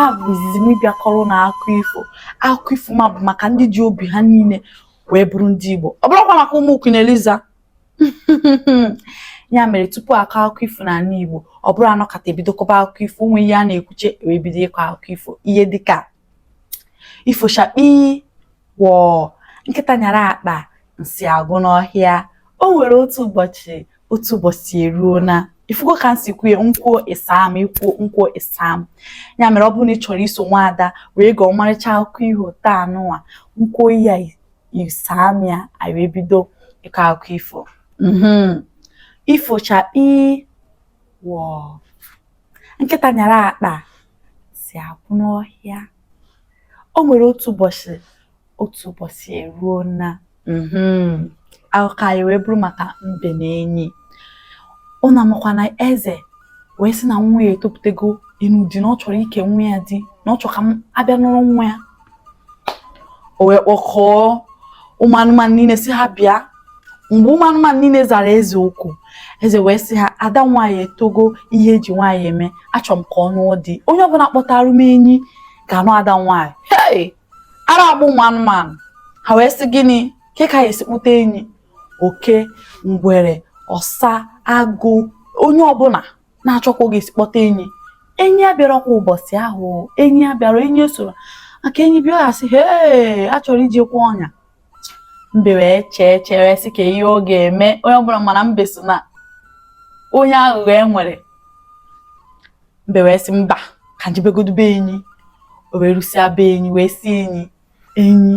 taa bụ izizi m bịa kọrọ na akụkọ ifo ma bụ maka ndị ji obi ha niile wee bụrụ ndị Igbo ọ bụrụkwa maka ụmụ Queen Eliza ya mere tupu akọ akụkọ ifo n'ala Igbo ọ bụrụ anọkata ebido kọba akụkọ ifo onwe ihe a na-ekwuche wee bido ịkọ akụkọ ifo ihe dịka ifo shakpi wọ nkịta nyara akpa nsị agụ n'ọhịa o nwere otu ụbọchị eruo na ifugo ka nsi kwuye nkwuo ịsam ikwuo nkwuo ịsam ya mere ọ bụrụ na ị chọrọ iso nwaada wee gọọ ọmarịcha akụkọ iho taa nụwa nkwuo ya ịsam ya anyị wee bido ịkọ akụkọ ifo ifo shakpi wọ nkịta nyara akpa si agụ n'ọhịa o nwere otu ụbọchị eruo na akụkọ anyị wee bụrụ maka mbe na enyi ụna makwa na eze wee sị na nwa ya etopụtago inu di na ọ chọrọ ike nwa ya di na ọ chọrọ ka m abịa nụrụ nwa ya o wee kpọkọọ ụmụ anụmanụ niile si ha bịa mgbe ụmụ anụmanụ niile zara eze okwu eze wee sị ha ada nwaanyị etogo ihe eji nwaanyị eme achọrọ m ka ọ nụọ di onye ọbụla kpọtara m enyi ga-anụ ada nwaanyị hei ara agba ụmụ anụmanụ ha wee sị gịnị ke ka ya esi kpụta enyi oke ngwere ọsa agụ onye ọbụla na-achọkwa oge esi kpọta enyi abịarakwa ụbọchị ahụ enyi abịara enyi esoro maka enyi bịa ya sị hee achọrọ iji kwụ ọnya mbe wee chere sị ka ihe ọ ga-eme onye ọbụla mana mbe so na onye aghụghọ enwere mbe wee sị mba ka njebegodu be enyi o wee rusịa be enyi wee si enyi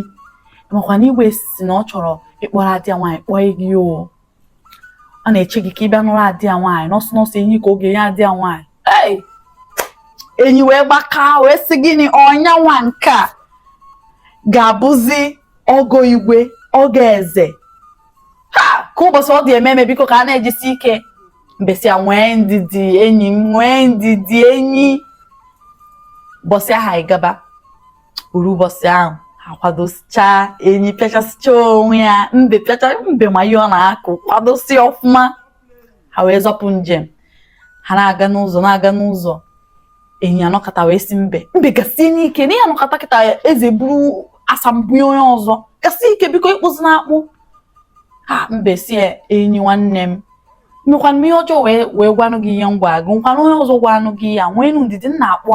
makwa na igwe si na ọ chọrọ ịkpọrọ adị ya nwaanyị kpọọ gị ọ na-eche gị ka ị bịa nụrụ adị ya nwaanyị nọsụ enyi ka oge ya adị ya nwaanyị enyi wee gbaka wee sị gịnị ọnya nwa nke a ga-abụzi ọgọ igwe ọgọ eze ha ka ụbọchị ọ dị eme biko ka a na-ejisi ike mbesịa nwee ndidi enyi m nwee ndidi enyi ụbọchị ahụ anyị gaba uru ụbọchị ahụ akwadosicha enyi pịachasịcha onwe ya mbe ma ihe ọ na-akụ kwadosi ọfụma ha wee zọpụ njem ha na-aga n'ụzọ enyi anọkata wee si mbe gasie n'ike n'ihe anọkata kịta eze buru asambunye onye ọzọ gasie ike biko ịkpụzi na-akpụ ha mbe si enyi nwanne m mmekwana m ihe ọjọọ wee gwanụ gị ihe ngwa gị nkwana onye ọzọ gwanụ gị ya nwee ndidi na-akpụ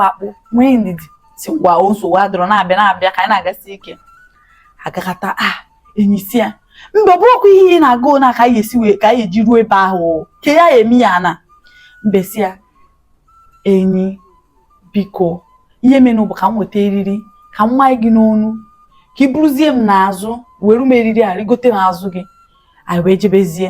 nwee ndidi si gwa nsogbu adọrọ na-abịa ka anyị na-agasi ike agakata enyi si ya mbe ọ bụrụkwa ihe ị na-aga na ka anyị esi wee ka anyị eji ruo ebe ahụ ke ya emi ya na mbe si ya enyi biko ihe menụ bụ ka m weta eriri ka m nwanyị gị n'onu ka ị bụrụzie m n'azụ were m eriri a rigote n'azụ gị anyị wee jebezie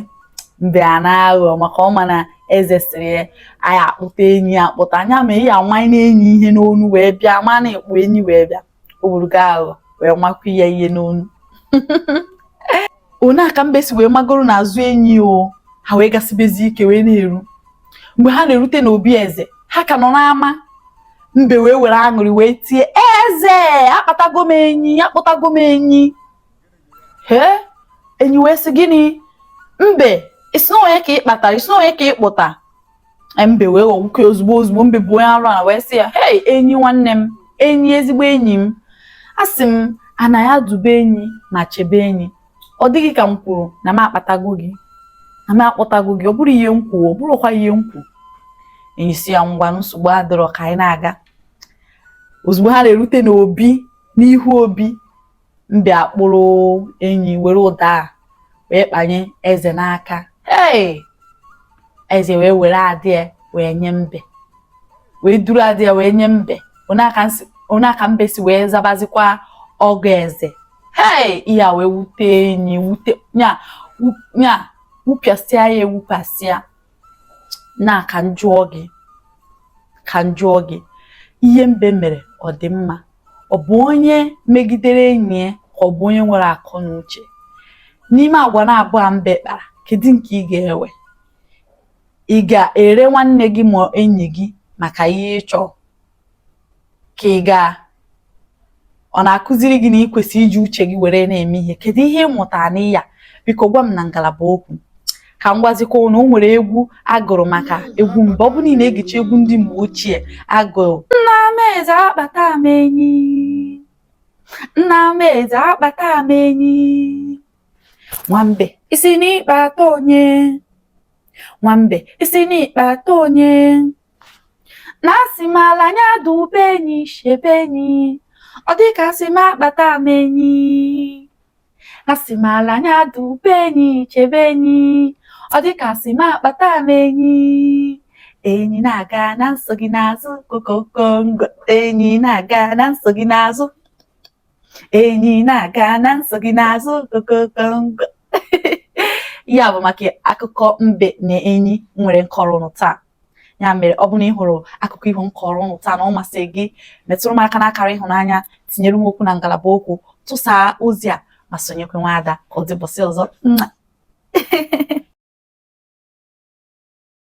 mbe a na-aghọ maka ọma na eze siri ya anyị akpụta enyi akpụta anya ma ihe anwanyị na-enyi ihe n'onu wee bịa ma na-ekpu enyi wee bịa o burugo aghọ wee makwa ya ihe n'onu one aka mbe si wee magoro n'azụ enyi ha wee gasibezi ike wee na-eru mgbe ha na-erute n'obi eze ha ka nọ n'ama mbe wee were aṅụrị wee tie eze akpatago m enyi enyi wee sị gịnị mbe isi na onye ka ị kpatara isi na onye ka ị kpụta mbe wee ghọgbuke ozugbo mbe bụ onye arụ ala wee sị ya hei enyi nwanne m enyi ezigbo enyi m asị m ana ya dube enyi ma chebe enyi ọ dịghị ka m kwuru na m akpatago gị ọ bụrụ ihe m kwuru ọ bụrụkwa ihe m kwuru enyi si ya ngwa nsogbu adịrọ ka anyị na-aga ozugbo ha na-erute n'ihu obi mbe akpụrụ enyi were ụda wee kpanye eze n'aka eze wee were adịẹ wee nye mbe wee duru adịẹ wee nye mbe onye aka mbe si wee zabazikwa ọgọ eze ihe a wee wute enyi nya wupịasịa ya ewupịasịa na ka njụọ gị ihe mbe mere ọ dị mma ọ bụ onye megidere enyi ya ka ọ bụ onye nwere akọ na uche n'ime agwa na-abụọ mbe kpara kedu nke ị ga-ewe ị ga-ere nwanne gị ma enyi gị maka ihe ị chọrọ ka ọ na-akụziri gị na ị kwesịrị iji uche gị were na-eme ihe kedu ihe ị mụtara n'iya biko gwa m na ngalaba okwu ka m gwazikwa na o nwere egwu agụrụ maka egwu mgbe ọ bụ niile egecha egwu ndị mgbe ochie agụrụ nna eze akpata m enyi. Nna m eze akpata m enyi. Nwambe isi n'ikpe ata onye. Nwambe isi n'ikpe ata onye. Na-asị m ala anya dube enyi shebe enyi. Ọ dịka asị m akpata m enyi. Asị m ala anya dube enyi chebe enyi. Ọ dịka asị m akpata m enyi. Enyi na-aga na nso gị n'azụ kokokongo. Enyi na-aga na nso gị n'azụ. Enyi na-aga na nso gị n'azụ kokokongo. Ya bụ maka akụkọ mbe na enyi nwere nkọrọ ụnụ taa. Ya mere ọ bụ na ị hụrụ akụkọ ihu nkọrọ ụnụ taa na ọ masịrị gị, metụrụ m aka n'akara ịhụnanya, tinyere m okwu na ngalaba okwu, tụsaa ozi a ma sonyekwe Nwaada ka ọ dị ụbọchị ọzọ.